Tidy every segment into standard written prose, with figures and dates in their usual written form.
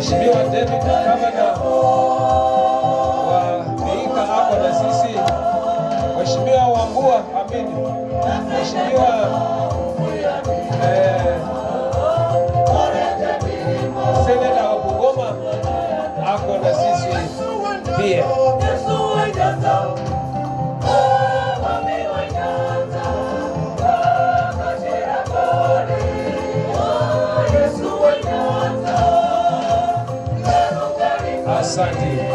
Mheshimiwa Deputy Governor wa Geita hapo na sisi, Mheshimiwa Wambua Hamidi, Mheshimiwa Seneta wa Bungoma ako na sisi pia.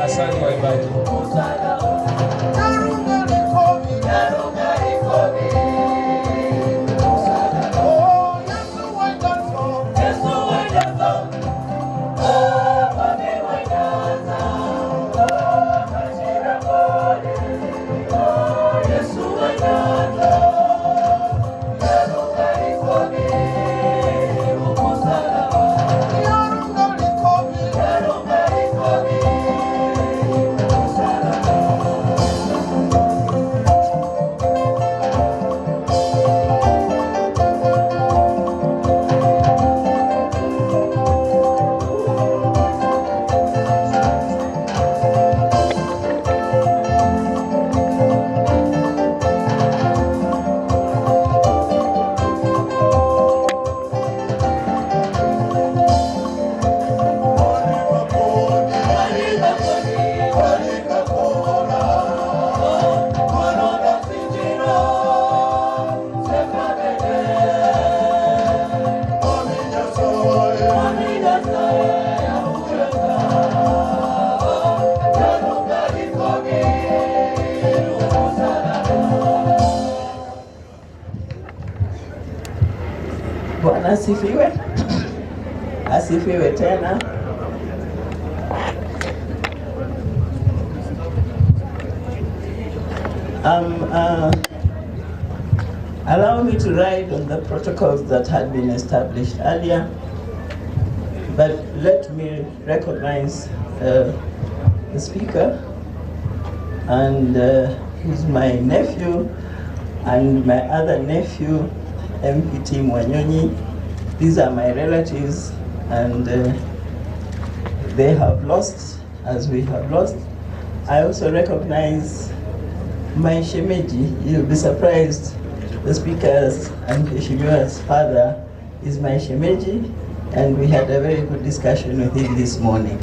Asante waimbaji. Bwana asifiwe. Asifiwe tena. Allow me to ride on the protocols that had been established earlier, but let me recognize the speaker, and who's my nephew and my other nephew, MPT Mwanyonyi. These are my relatives, and they have lost as we have lost. I also recognize my shemeji. You'll be surprised. The speaker's and Mheshimiwa's father is my shemeji, and we had a very good discussion with him this morning.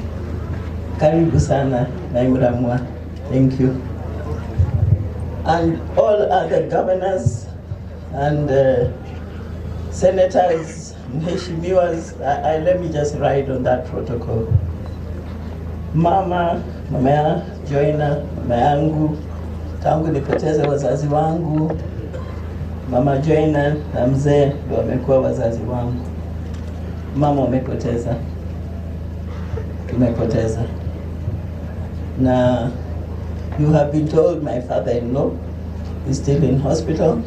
Karibu sana, Naimuramwa. Thank you. And all other governors and senators, Mheshimiwas, let me just ride on that protocol. Mama Joina, mama yangu, tangu nipoteze wazazi wangu, Mama Joina na mzee ndio wamekuwa wazazi wangu. Mama umepoteza, tumepoteza. Na you have been told my father-in-law is still in hospital.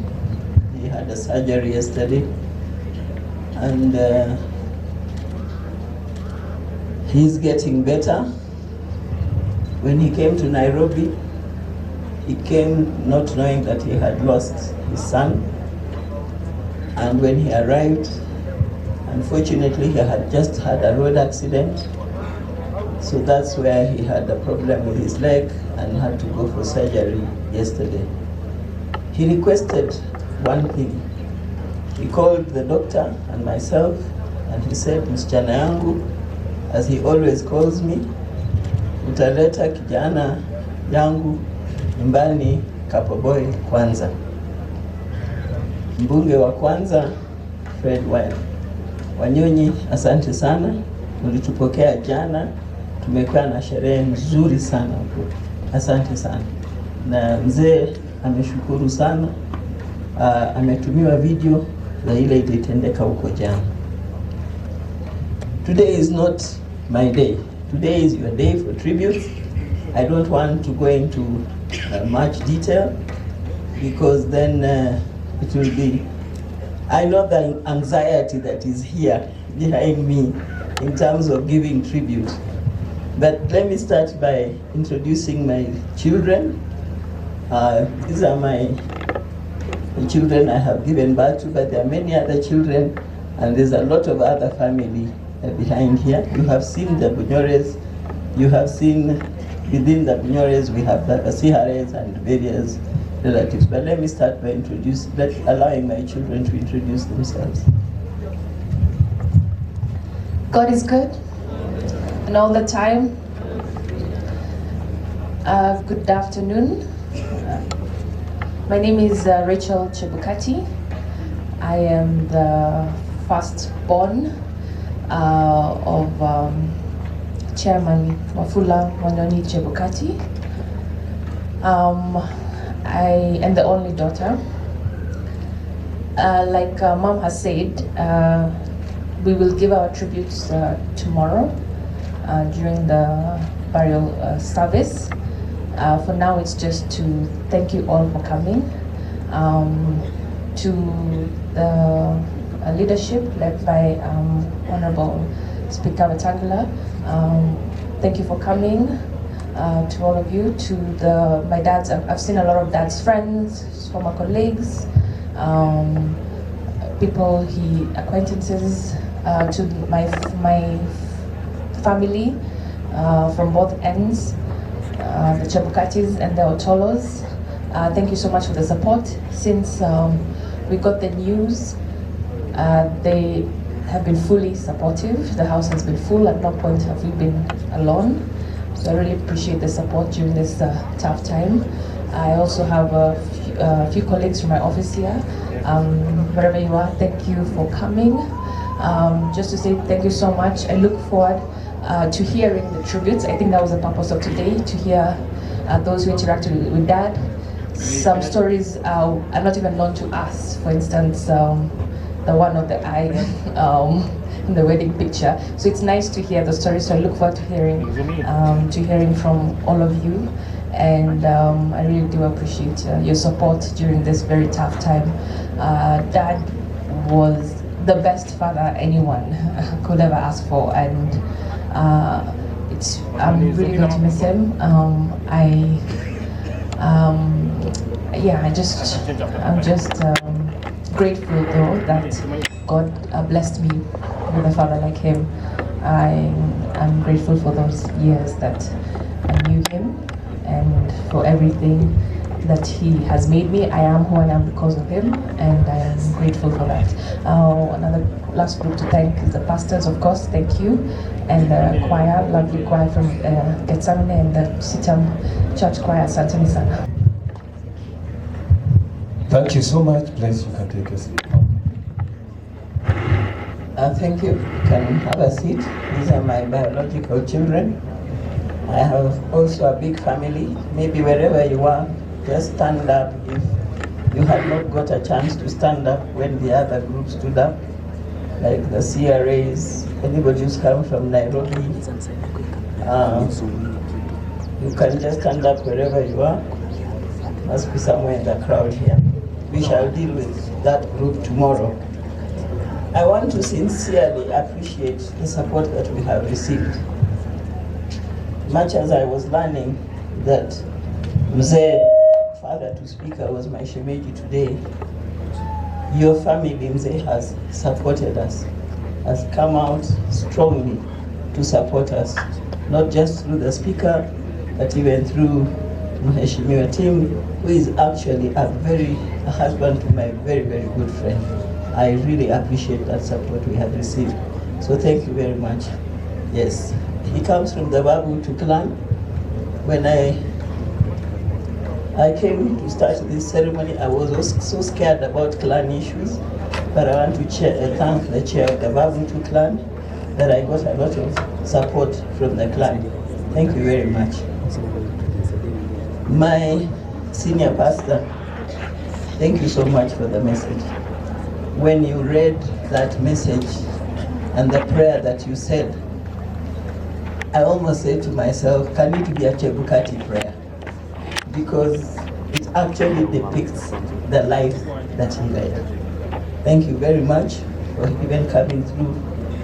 He had a surgery yesterday, and he's getting better. When he came to Nairobi, he came not knowing that he had lost his son. And when he arrived, unfortunately, he had just had a road accident. So that's where he had a problem with his leg and had to go for surgery yesterday. He requested one thing. He called the doctor and myself, and he said, msichana yangu, as he always calls me, utaleta kijana yangu nyumbani Kapoboy kwanza. Mbunge wa kwanza Fred Wanyonyi, asante sana. Ulitupokea jana, tumekuwa na sherehe nzuri sana huko. Asante sana. Na mzee ameshukuru sana. Ametumiwa video za ile ilitendeka huko jana. Today is not my day. Today is your day for tribute. I don't want to go into much detail, because then it will be, I know the anxiety that is here behind me in terms of giving tribute. But let me start by introducing my children. These are the children I have given birth to, but there are many other children, and there's a lot of other family behind here. You have seen the Bunyores, you have seen within the Bunyores we have the Sihares and various relatives. But let me start by allowing my children to introduce themselves. God is good, and all the time. Good afternoon. My name is Rachel Chebukati. I am the firstborn of Chairman Wafula Chebukati. I am the only daughter. Like Mom has said, we will give our tributes tomorrow during the burial service. For now, it's just to thank you all for coming. To the leadership led by Honorable Speaker Wetangula, thank you for coming. To all of you, to my dad's, I've seen a lot of dad's friends, former colleagues, people acquaintances, to my family from both ends, the Chebukati'S and the Otolos. Thank you so much for the support. Since we got the news, they have been fully supportive. The house has been full. At no point have we been alone. So I really appreciate the support during this tough time. I also have a few colleagues from my office here. Wherever you are, thank you for coming. Just to say thank you so much. I look forward to hearing the tributes. I think that was the purpose of today, to hear those who interacted with Dad. Some stories are not even known to us. For instance, the one of the eye in the wedding picture. So it's nice to hear the stories. So I look forward to hearing from all of you. And I really do appreciate your support during this very tough time. Dad was the best father anyone could ever ask for, and I'm really going to miss him. I'm just grateful though that God blessed me with a father like him. I'm grateful for those years that I knew him and for everything that he has made me. I am who I am because of him, and I am grateful for that. Another last group to thank is the pastors, of course, thank you, and the choir, lovely choir from Getsamine and the Sitam Church Choir, Asanteni sana. Thank you so much. Please, you can take a seat. Thank you. You can have a seat. These are my biological children. I have also a big family. Maybe wherever you are, just stand up if you had not got a chance to stand up when the other groups stood up, like the CRAs, anybody who's come from Nairobi. You can just stand up wherever you are. Must be somewhere in the crowd here. We shall deal with that group tomorrow. I want to sincerely appreciate the support that we have received. Much as I was learning that Mzee, father to speaker, was my shemeji today, your family, Mzee, has supported us, has come out strongly to support us, not just through the speaker, but even through Mheshimiwa Tim, who is actually a husband to my very, very good friend. I really appreciate that support we have received. So thank you very much. Yes, he comes from the Babutu clan. When I came to start this ceremony, I was so scared about clan issues, but I want to thank the chair of the Babutu clan that I got a lot of support from the clan. Thank you very much. My senior pastor, thank you so much for the message. When you read that message and the prayer that you said, I almost said to myself, can it be a Chebukati prayer? Because it actually depicts the life that he led. Thank you very much for even coming through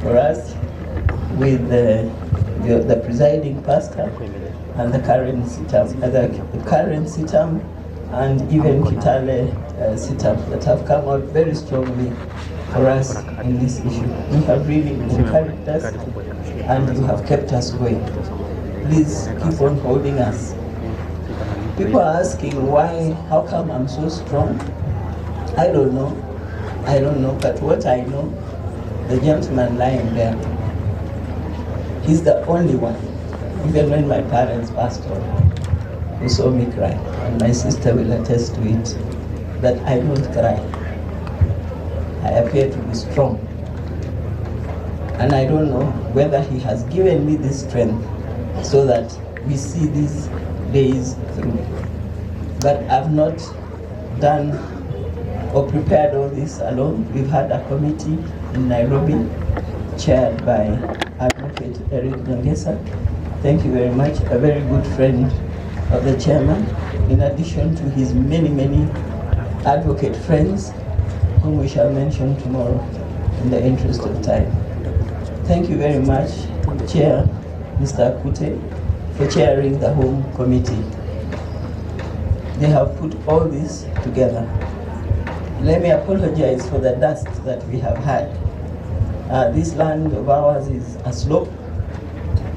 for us with the presiding pastor and the current sitam, and even Kitale sitam that have come out very strongly for us in this issue. You have really encouraged us and you have kept us going. Please keep on holding us. People are asking why, how come I'm so strong? I don't know, but what I know, the gentleman lying there, he's the only one, even when my parents passed on, who saw me cry. And my sister will attest to it, that I don't cry. I appear to be strong. And I don't know whether he has given me this strength so that we see these days through. But I've not done or prepared all this alone. We've had a committee in Nairobi, chaired by Advocate Eric Nyongesa. Thank you very much, a very good friend of the chairman, in addition to his many, many advocate friends, whom we shall mention tomorrow in the interest of time. Thank you very much, Chair Mr. Akute, for chairing the Home Committee. They have put all this together. Let me apologize for the dust that we have had. This land of ours is a slope.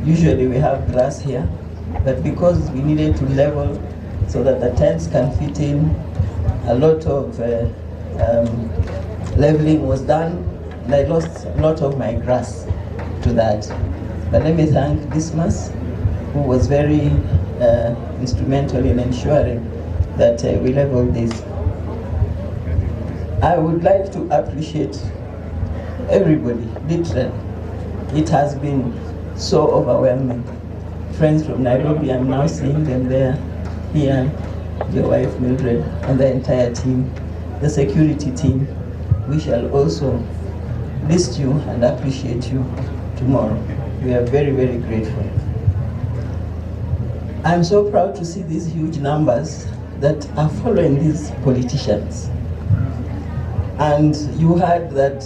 Usually we have grass here, but because we needed to level so that the tents can fit in, a lot of leveling was done, and I lost a lot of my grass to that. But let me thank Dismas, who was very instrumental in ensuring that we leveled this. I would like to appreciate everybody, literally. It has been so overwhelming. Friends from Nairobi, I'm now seeing them there, here, your wife Mildred, and the entire team, the security team. We shall also list you and appreciate you tomorrow. We are very, very grateful. I'm so proud to see these huge numbers that are following these politicians. And you heard that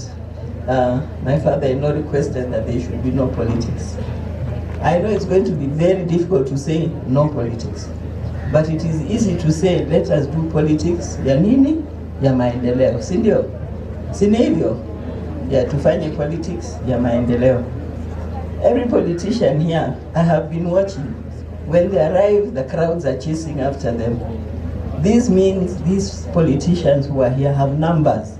my father-in-law requested that there should be no politics. I know it's going to be very difficult to say no politics, but it is easy to say let us do politics ya nini, ya maendeleo, si ndio? Si hivyo? Ya tufanye politics ya maendeleo. Every politician here, I have been watching, when they arrive, the crowds are chasing after them. This means these politicians who are here have numbers,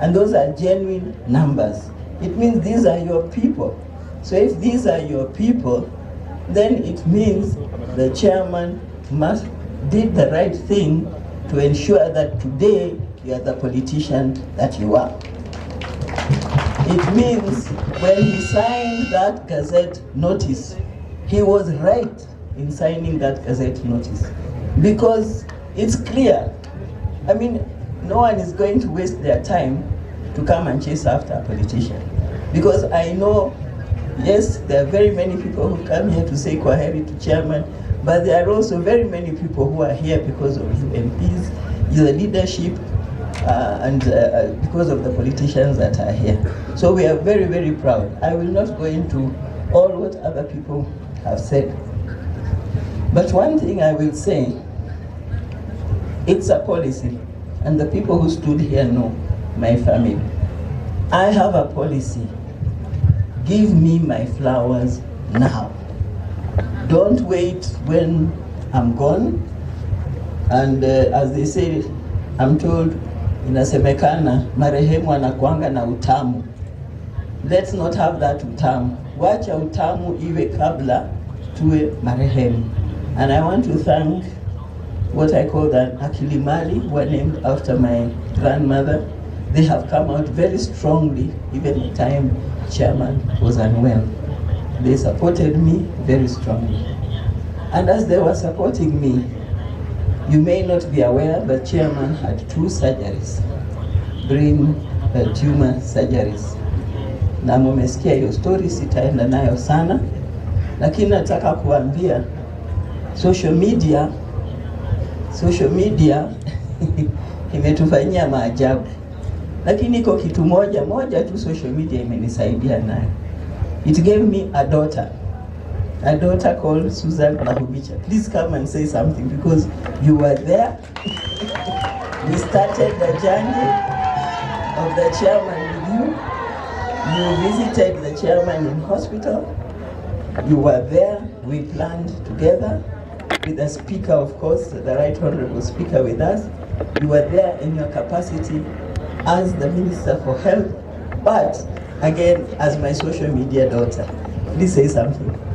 and those are genuine numbers. It means these are your people. So if these are your people, then it means the chairman did the right thing to ensure that today you are the politician that you are. It means when he signed that Gazette notice, he was right in signing that Gazette notice, because it's clear. I mean, no one is going to waste their time to come and chase after a politician, because I know, yes, there are very many people who come here to say kwaheri to chairman, but there are also very many people who are here because of you MPs, the leadership, and because of the politicians that are here. So we are very, very proud. I will not go into all what other people have said. But one thing I will say, it's a policy, and the people who stood here know, my family. I have a policy. Give me my flowers now. Don't wait when I'm gone. And as they say, I'm told, inasemekana marehemu anakuanga na utamu. Let's not have that utamu. Wacha utamu iwe kabla tuwe marehemu. And I want to thank what I call the Akilimali, who are named after my grandmother. They have come out very strongly, even the time chairman was unwell. They supported me very strongly. And as they were supporting me, you may not be aware, but chairman had 2 surgeries, brain tumor surgeries. Na mumesikia hiyo story, sitaenda nayo sana, lakini nataka kuambia social media imetufanyia maajabu. Lakini iko kitu moja tu social media imenisaidia nayo. It gave me a daughter called Susan Lahubicha. Please come and say something, because you were there. We started the journey of the chairman with you. You visited the chairman in hospital. You were there. We planned together with the speaker, of course, the Right Honorable Speaker with us. You were there in your capacity as the Minister for Health, but again, as my social media daughter. Please say something.